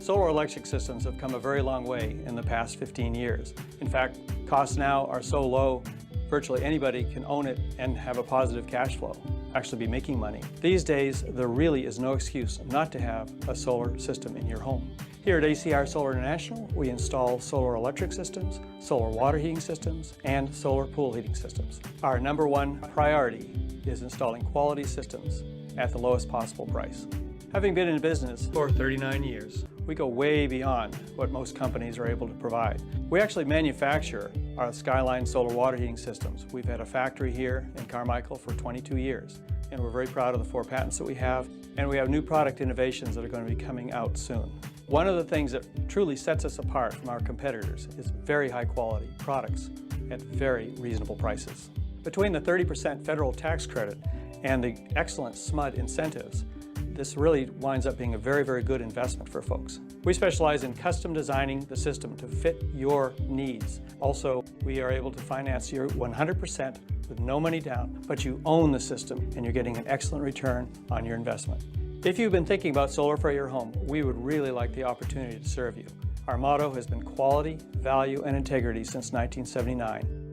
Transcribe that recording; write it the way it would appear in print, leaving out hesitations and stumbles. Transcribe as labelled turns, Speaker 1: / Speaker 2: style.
Speaker 1: Solar electric systems have come a very long way in the past 15 years. In fact, costs now are so low, virtually anybody can own it and have a positive cash flow, actually be making money. These days, there really is no excuse not to have a solar system in your home. Here at ACR Solar International, we install solar electric systems, solar water heating systems, and solar pool heating systems. Our number one priority is installing quality systems at the lowest possible price. Having been in business for 39 years, we go way beyond what most companies are able to provide. We actually manufacture our Skyline solar water heating systems. We've had a factory here in Carmichael for 22 years, and we're very proud of the 4 patents that we have, and we have new product innovations that are going to be coming out soon. One of the things that truly sets us apart from our competitors is very high quality products at very reasonable prices. Between the 30% federal tax credit and the excellent SMUD incentives, this really winds up being a very, very good investment for folks. We specialize in custom designing the system to fit your needs. Also, we are able to finance you 100% with no money down, but you own the system and you're getting an excellent return on your investment. If you've been thinking about solar for your home, we would really like the opportunity to serve you. Our motto has been quality, value, and integrity since 1979.